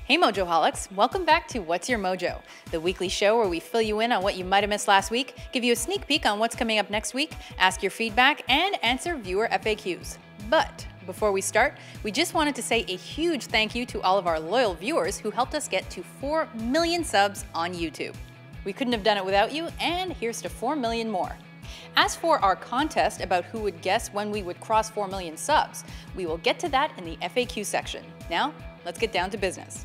Hey Mojoholics, welcome back to What's Your Mojo, the weekly show where we fill you in on what you might have missed last week, give you a sneak peek on what's coming up next week, ask your feedback, and answer viewer FAQs. But before we start, we just wanted to say a huge thank you to all of our loyal viewers who helped us get to 4 million subs on YouTube. We couldn't have done it without you, and here's to 4 million more. As for our contest about who would guess when we would cross 4 million subs, we will get to that in the FAQ section. Now, let's get down to business.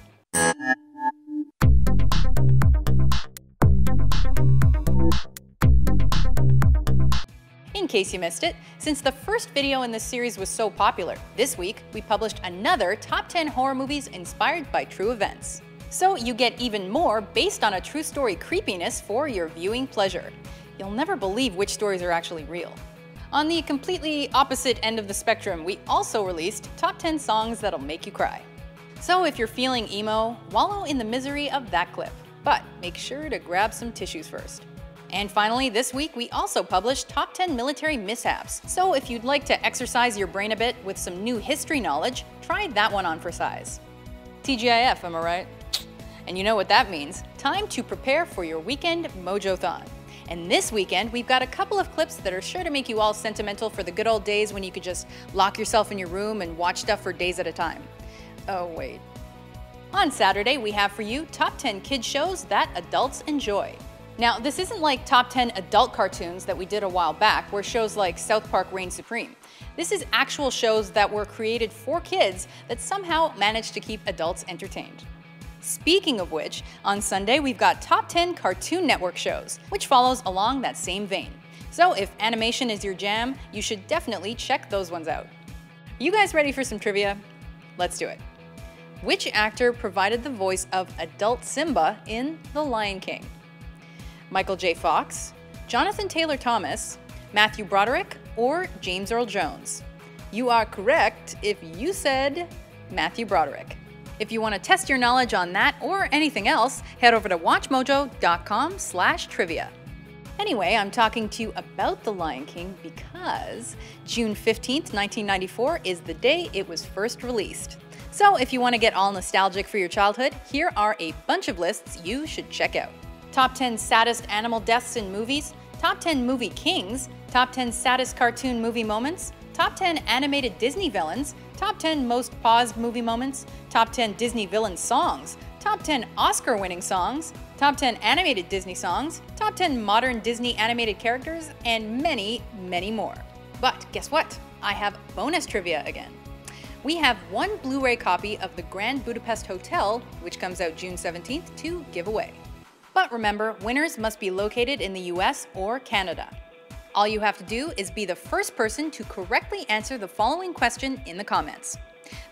In case you missed it, since the first video in this series was so popular, this week we published another Top 10 Horror Movies Inspired by True Events. So you get even more based on a true story creepiness for your viewing pleasure. You'll never believe which stories are actually real. On the completely opposite end of the spectrum, we also released Top 10 Songs That'll Make You Cry. So if you're feeling emo, wallow in the misery of that clip, but make sure to grab some tissues first. And finally, this week we also published Top 10 Military Mishaps. So if you'd like to exercise your brain a bit with some new history knowledge, try that one on for size. TGIF, am I right? And you know what that means. Time to prepare for your weekend Mojo-thon. And this weekend, we've got a couple of clips that are sure to make you all sentimental for the good old days when you could just lock yourself in your room and watch stuff for days at a time. Oh, wait. On Saturday, we have for you Top 10 Kids Shows That Adults Enjoy. Now, this isn't like Top 10 Adult Cartoons that we did a while back, where shows like South Park reign supreme. This is actual shows that were created for kids that somehow managed to keep adults entertained. Speaking of which, on Sunday we've got Top 10 Cartoon Network shows, which follows along that same vein. So if animation is your jam, you should definitely check those ones out. You guys ready for some trivia? Let's do it. Which actor provided the voice of adult Simba in The Lion King? Michael J. Fox, Jonathan Taylor Thomas, Matthew Broderick, or James Earl Jones? You are correct if you said Matthew Broderick. If you want to test your knowledge on that or anything else, head over to WatchMojo.com/trivia. Anyway, I'm talking to you about The Lion King because June 15th, 1994 is the day it was first released. So if you want to get all nostalgic for your childhood, here are a bunch of lists you should check out. Top 10 Saddest Animal Deaths in Movies, Top 10 Movie Kings, Top 10 Saddest Cartoon Movie Moments, Top 10 Animated Disney Villains, Top 10 Most Paused Movie Moments, Top 10 Disney Villain Songs, Top 10 Oscar-winning songs, Top 10 Animated Disney Songs, Top 10 Modern Disney Animated Characters, and many, many more. But guess what? I have bonus trivia again. We have one Blu-ray copy of the Grand Budapest Hotel, which comes out June 17th, to give away. But remember, winners must be located in the US or Canada. All you have to do is be the first person to correctly answer the following question in the comments.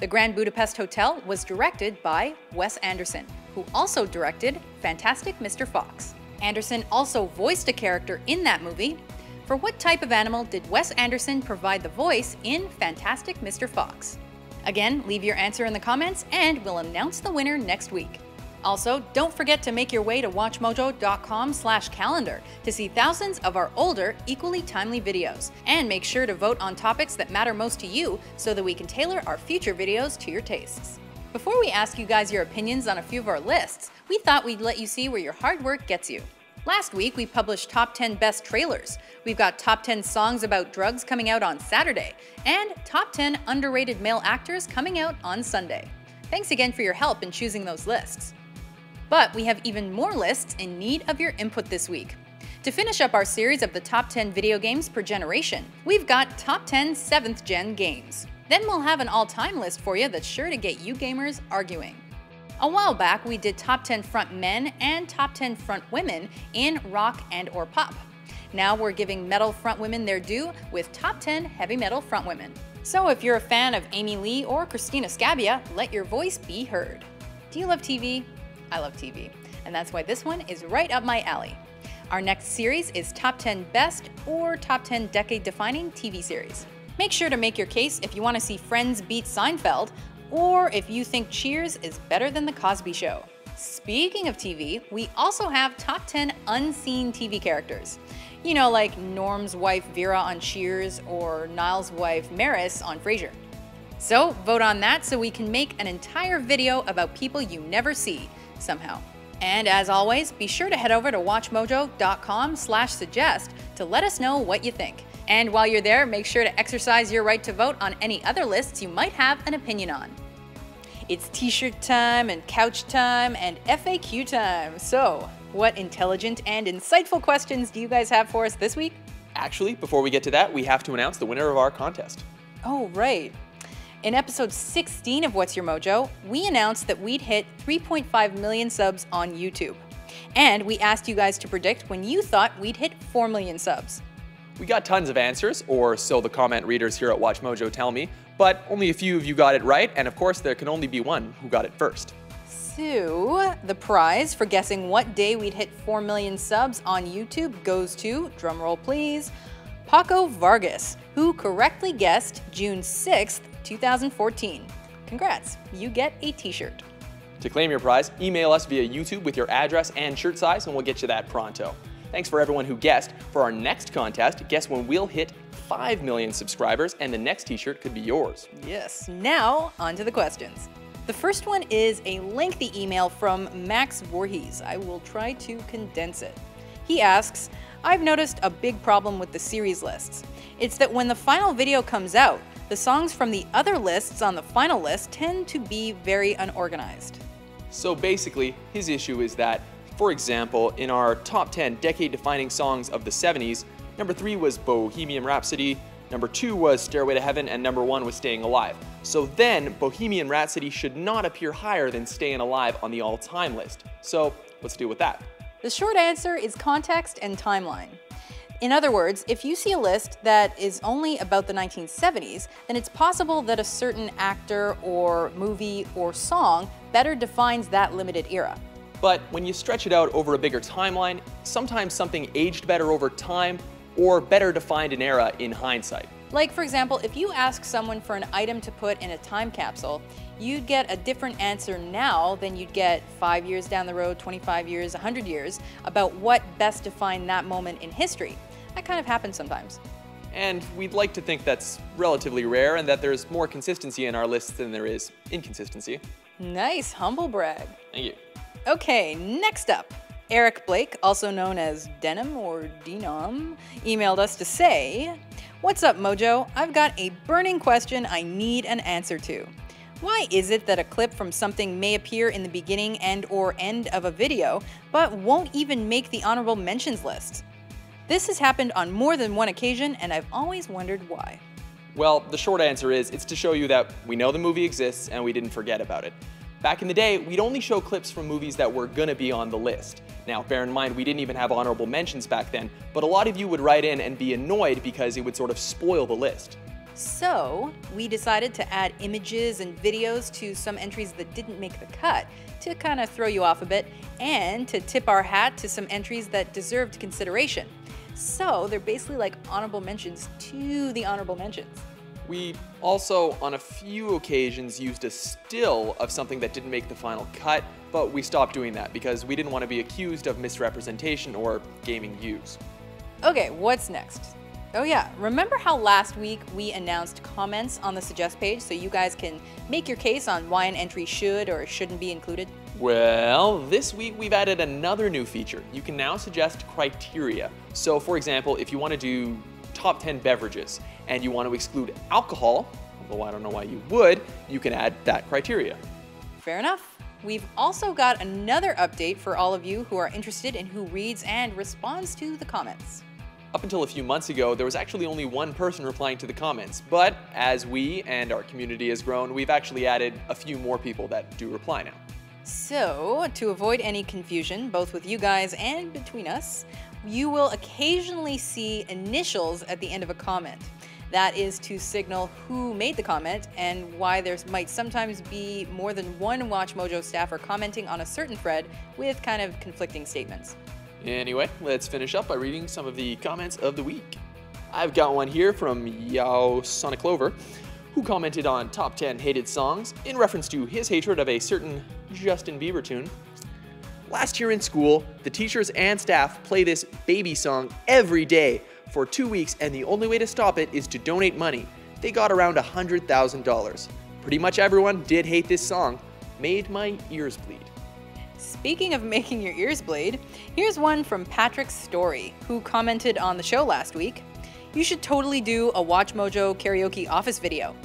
The Grand Budapest Hotel was directed by Wes Anderson, who also directed Fantastic Mr. Fox. Anderson also voiced a character in that movie. For what type of animal did Wes Anderson provide the voice in Fantastic Mr. Fox? Again, leave your answer in the comments and we'll announce the winner next week. Also, don't forget to make your way to WatchMojo.com/calendar to see thousands of our older, equally timely videos. And make sure to vote on topics that matter most to you so that we can tailor our future videos to your tastes. Before we ask you guys your opinions on a few of our lists, we thought we'd let you see where your hard work gets you. Last week, we published Top 10 Best Trailers. We've got Top 10 Songs About Drugs coming out on Saturday, and Top 10 Underrated Male Actors coming out on Sunday. Thanks again for your help in choosing those lists. But we have even more lists in need of your input this week. To finish up our series of the top 10 video games per generation, we've got Top 10 7th Gen games. Then we'll have an all-time list for you that's sure to get you gamers arguing. A while back, we did Top 10 Front Men and Top 10 Front Women in rock and/or pop. Now we're giving metal front women their due with Top 10 Heavy Metal Front Women. So if you're a fan of Amy Lee or Christina Scabbia, let your voice be heard. Do you love TV? I love TV, and that's why this one is right up my alley. Our next series is Top 10 Best or Top 10 Decade-Defining TV Series. Make sure to make your case if you want to see Friends beat Seinfeld, or if you think Cheers is better than The Cosby Show. Speaking of TV, we also have Top 10 Unseen TV Characters. You know, like Norm's wife Vera on Cheers or Niall's wife Maris on Frasier. So vote on that so we can make an entire video about people you never see, somehow. And as always, be sure to head over to WatchMojo.com/suggest to let us know what you think. And while you're there, make sure to exercise your right to vote on any other lists you might have an opinion on. It's t-shirt time and couch time and FAQ time. So, what intelligent and insightful questions do you guys have for us this week? Actually, before we get to that, we have to announce the winner of our contest. Oh, right. In episode 16 of What's Your Mojo, we announced that we'd hit 3.5 million subs on YouTube. And we asked you guys to predict when you thought we'd hit 4 million subs. We got tons of answers, or so the comment readers here at WatchMojo tell me, but only a few of you got it right, and of course there can only be one who got it first. So, the prize for guessing what day we'd hit 4 million subs on YouTube goes to, drumroll please, Paco Vargas, who correctly guessed June 6th, 2014. Congrats, you get a t-shirt. To claim your prize, email us via YouTube with your address and shirt size and we'll get you that pronto. Thanks for everyone who guessed. For our next contest, guess when we'll hit 5 million subscribers and the next t-shirt could be yours. Yes, now on to the questions. The first one is a lengthy email from Max Voorhees. I will try to condense it. He asks, I've noticed a big problem with the series lists. It's that when the final video comes out, the songs from the other lists on the final list tend to be very unorganized. So basically, his issue is that, for example, in our top 10 decade-defining songs of the 70s, number 3 was Bohemian Rhapsody, number 2 was Stairway to Heaven, and number 1 was Staying Alive. So then, Bohemian Rhapsody should not appear higher than Staying Alive on the all-time list. So let's deal with that. The short answer is context and timeline. In other words, if you see a list that is only about the 1970s, then it's possible that a certain actor or movie or song better defines that limited era. But when you stretch it out over a bigger timeline, sometimes something aged better over time or better defined an era in hindsight. Like, for example, if you ask someone for an item to put in a time capsule, you'd get a different answer now than you'd get 5 years down the road, 25 years, 100 years, about what best defined that moment in history. That kind of happens sometimes. And we'd like to think that's relatively rare and that there's more consistency in our lists than there is inconsistency. Nice, humble brag. Thank you. Okay, next up. Eric Blake, also known as Denim or Denom, emailed us to say, What's up, Mojo? I've got a burning question I need an answer to. Why is it that a clip from something may appear in the beginning and/or end of a video, but won't even make the honorable mentions list? This has happened on more than one occasion, and I've always wondered why. Well, the short answer is it's to show you that we know the movie exists and we didn't forget about it. Back in the day, we'd only show clips from movies that were gonna be on the list. Now, bear in mind, we didn't even have honorable mentions back then, but a lot of you would write in and be annoyed because it would sort of spoil the list. So, we decided to add images and videos to some entries that didn't make the cut to kind of throw you off a bit and to tip our hat to some entries that deserved consideration. So, they're basically like honorable mentions to the honorable mentions. We also, on a few occasions, used a still of something that didn't make the final cut, but we stopped doing that because we didn't want to be accused of misrepresentation or gaming views. Okay, what's next? Oh yeah, remember how last week we announced comments on the Suggest page so you guys can make your case on why an entry should or shouldn't be included? Well, this week we've added another new feature. You can now suggest criteria. So for example, if you want to do top 10 beverages and you want to exclude alcohol, although I don't know why you would, you can add that criteria. Fair enough. We've also got another update for all of you who are interested in who reads and responds to the comments. Up until a few months ago, there was actually only one person replying to the comments, but as we and our community has grown, we've actually added a few more people that do reply now. So, to avoid any confusion, both with you guys and between us, you will occasionally see initials at the end of a comment. That is to signal who made the comment and why there might sometimes be more than one WatchMojo staffer commenting on a certain thread with kind of conflicting statements. Anyway, let's finish up by reading some of the comments of the week. I've got one here from JawsSoniclover, who commented on top 10 hated songs in reference to his hatred of a certain Justin Bieber tune. Last year in school, the teachers and staff play this baby song every day for 2 weeks, and the only way to stop it is to donate money. they got around $100,000. Pretty much everyone did hate this song. Made my ears bleed. Speaking of making your ears bleed, here's one from Patrick Storey, who commented on the show last week. You should totally do a WatchMojo karaoke office video.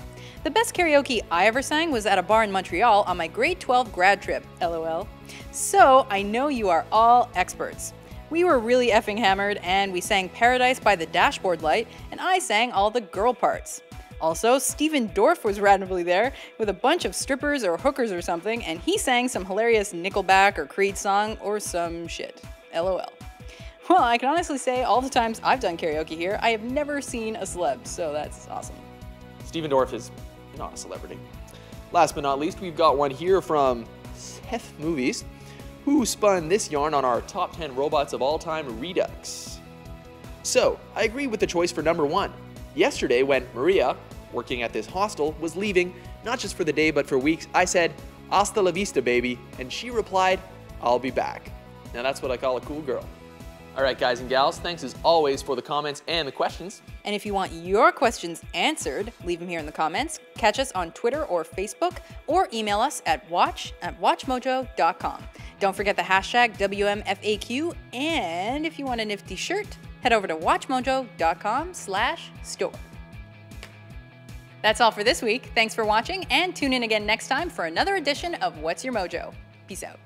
The best karaoke I ever sang was at a bar in Montreal on my grade 12 grad trip, LOL. So I know you are all experts. We were really effing hammered and we sang Paradise by the Dashboard Light and I sang all the girl parts. Also, Steven Dorff was randomly there with a bunch of strippers or hookers or something and he sang some hilarious Nickelback or Creed song or some shit. LOL. Well, I can honestly say all the times I've done karaoke here, I have never seen a celeb, so that's awesome. Steven Dorff is not a celebrity. Last but not least, we've got one here from ssesf Movies, who spun this yarn on our top 10 robots of all time Redux. So, I agree with the choice for number 1. Yesterday, when Maria, working at this hostel, was leaving, not just for the day but for weeks, I said, "Hasta la vista, baby," and she replied, "I'll be back." Now that's what I call a cool girl. Alright guys and gals, thanks as always for the comments and the questions. And if you want your questions answered, leave them here in the comments, catch us on Twitter or Facebook, or email us at watchmojo.com. Don't forget the hashtag WMFAQ, and if you want a nifty shirt, head over to watchmojo.com/store. That's all for this week. Thanks for watching, and tune in again next time for another edition of What's Your Mojo. Peace out.